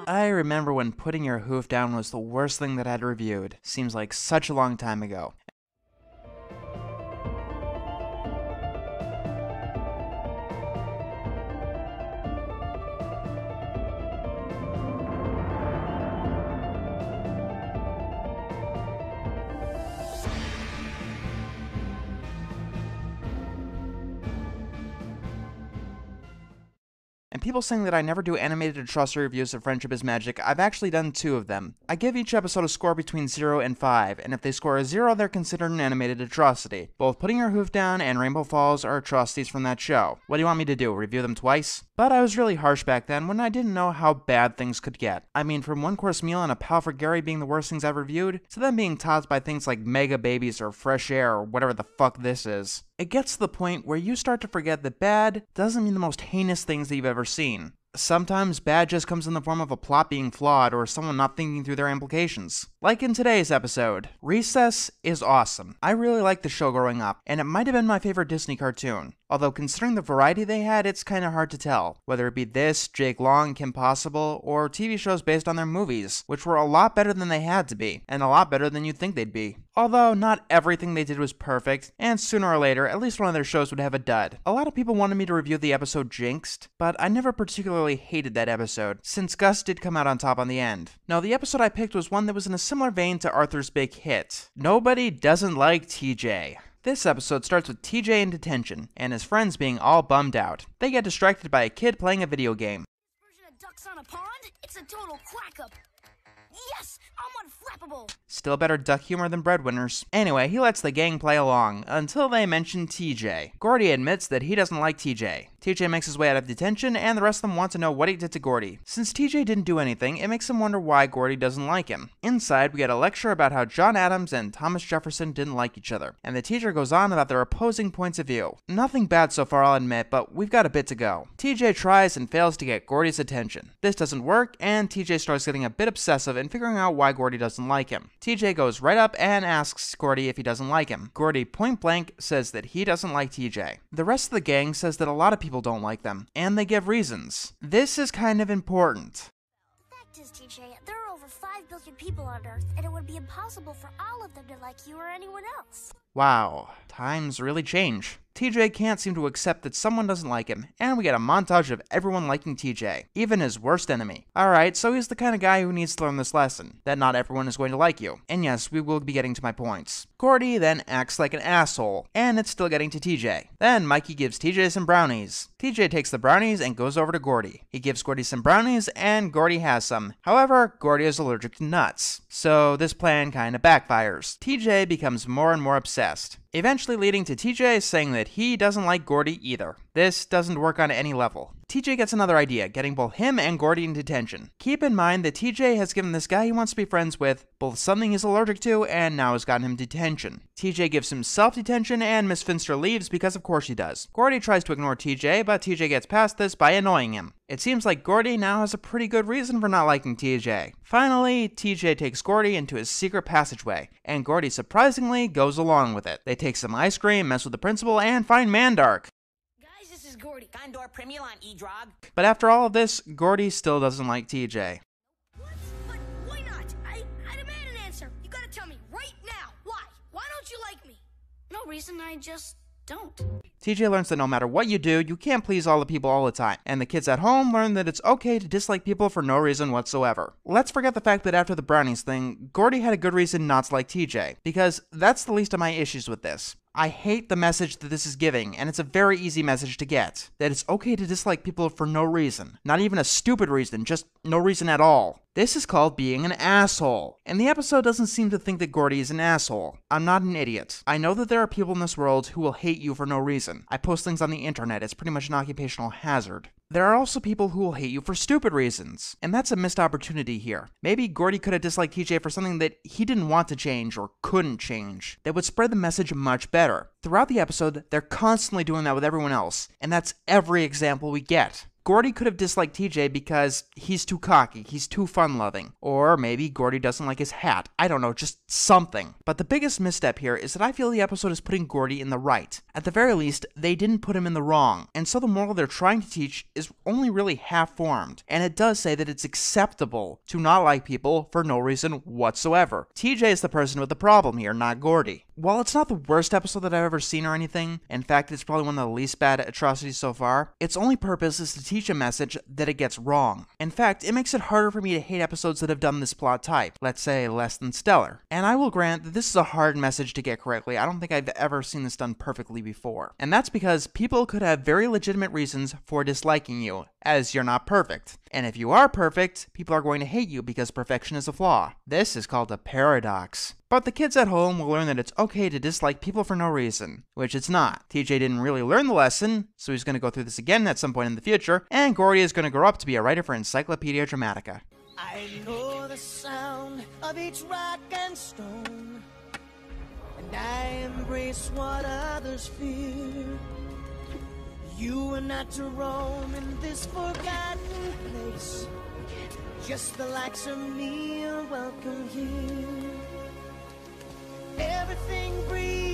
I remember when putting your hoof down was the worst thing that I'd reviewed. Seems like such a long time ago. And people saying that I never do animated atrocity reviews of Friendship is Magic, I've actually done 2 of them. I give each episode a score between 0 and 5, and if they score a 0, they're considered an animated atrocity. Both Putting Your Hoof Down and Rainbow Falls are atrocities from that show. What do you want me to do, review them twice? But I was really harsh back then when I didn't know how bad things could get. I mean, from One Course Meal and A Pal for Gary being the worst things I've reviewed, to them being topped by things like Mega Babies or Fresh Air or whatever the fuck this is. It gets to the point where you start to forget that bad doesn't mean the most heinous things that you've ever seen. Sometimes bad just comes in the form of a plot being flawed or someone not thinking through their implications. Like in today's episode, Recess is awesome. I really liked the show growing up, and it might have been my favorite Disney cartoon. Although considering the variety they had, it's kinda hard to tell. Whether it be this, Jake Long, Kim Possible, or TV shows based on their movies, which were a lot better than they had to be, and a lot better than you'd think they'd be. Although, not everything they did was perfect, and sooner or later, at least one of their shows would have a dud. A lot of people wanted me to review the episode Jinxed, but I never particularly hated that episode, since Gus did come out on top on the end. No, the episode I picked was one that was in a similar vein to Arthur's big hit. Nobody Doesn't Like TJ. This episode starts with TJ in detention, and his friends being all bummed out. They get distracted by a kid playing a video game. Version of ducks on a pond? It's a total quack-up. Yes, I'm unflappable. Still better duck humor than breadwinners. Anyway, he lets the gang play along, until they mention TJ. Gordy admits that he doesn't like TJ. TJ makes his way out of detention, and the rest of them want to know what he did to Gordy. Since TJ didn't do anything, it makes them wonder why Gordy doesn't like him. Inside, we get a lecture about how John Adams and Thomas Jefferson didn't like each other, and the teacher goes on about their opposing points of view. Nothing bad so far, I'll admit, but we've got a bit to go. TJ tries and fails to get Gordy's attention. This doesn't work, and TJ starts getting a bit obsessive and figuring out why Gordy doesn't like him. TJ goes right up and asks Gordy if he doesn't like him. Gordy point blank says that he doesn't like TJ. The rest of the gang says that a lot of people don't like them, and they give reasons. This is kind of important. The fact is, TJ, there are over 5 billion people on Earth, and it would be impossible for all of them to like you or anyone else. Wow, times really change. TJ can't seem to accept that someone doesn't like him, and we get a montage of everyone liking TJ, even his worst enemy. Alright, so he's the kind of guy who needs to learn this lesson, that not everyone is going to like you. And yes, we will be getting to my points. Gordy then acts like an asshole, and it's still getting to TJ. Then Mikey gives TJ some brownies. TJ takes the brownies and goes over to Gordy. He gives Gordy some brownies, and Gordy has some. However, Gordy is allergic to nuts, so this plan kinda backfires. TJ becomes more and more obsessed, eventually leading to TJ saying that he doesn't like Gordy either. This doesn't work on any level. TJ gets another idea, getting both him and Gordy in detention. Keep in mind that TJ has given this guy he wants to be friends with both something he's allergic to and now has gotten him detention. TJ gives him self-detention and Miss Finster leaves because of course she does. Gordy tries to ignore TJ, but TJ gets past this by annoying him. It seems like Gordy now has a pretty good reason for not liking TJ. Finally, TJ takes Gordy into his secret passageway, and Gordy surprisingly goes along with it. They take some ice cream, mess with the principal, and find Mandark. Guys, this is Gordy. Condor Primulon, E-Drog. But after all of this, Gordy still doesn't like TJ. What? But why not? I demand an answer. You gotta tell me right now. Why? Why don't you like me? No reason, I just don't. TJ learns that no matter what you do, you can't please all the people all the time, and the kids at home learn that it's okay to dislike people for no reason whatsoever. Let's forget the fact that after the brownies thing, Gordy had a good reason not to like TJ, because that's the least of my issues with this. I hate the message that this is giving, and it's a very easy message to get. That it's okay to dislike people for no reason. Not even a stupid reason, just no reason at all. This is called being an asshole. And the episode doesn't seem to think that Gordy is an asshole. I'm not an idiot. I know that there are people in this world who will hate you for no reason. I post things on the internet, it's pretty much an occupational hazard. There are also people who will hate you for stupid reasons, and that's a missed opportunity here. Maybe Gordy could have disliked TJ for something that he didn't want to change or couldn't change. That would spread the message much better. Throughout the episode, they're constantly doing that with everyone else, and that's every example we get. Gordy could have disliked TJ because he's too cocky, he's too fun-loving. Or maybe Gordy doesn't like his hat. I don't know, just something. But the biggest misstep here is that I feel the episode is putting Gordy in the right. At the very least, they didn't put him in the wrong. And so the moral they're trying to teach is only really half-formed. And it does say that it's acceptable to not like people for no reason whatsoever. TJ is the person with the problem here, not Gordy. While it's not the worst episode that I've ever seen or anything, in fact it's probably one of the least bad atrocities so far, its only purpose is to teach a message that it gets wrong. In fact, it makes it harder for me to hate episodes that have done this plot type, let's say less than stellar. And I will grant that this is a hard message to get correctly. I don't think I've ever seen this done perfectly before. And that's because people could have very legitimate reasons for disliking you, as you're not perfect. And if you are perfect, people are going to hate you because perfection is a flaw. This is called a paradox. But the kids at home will learn that it's okay to dislike people for no reason, which it's not. TJ didn't really learn the lesson, so he's going to go through this again at some point in the future, and Gordy is going to grow up to be a writer for Encyclopedia Dramatica. I know the sound of each rock and stone, and I embrace what others fear. You are not to roam in this forgotten place. Just the likes of me are welcome here. Everything breathes.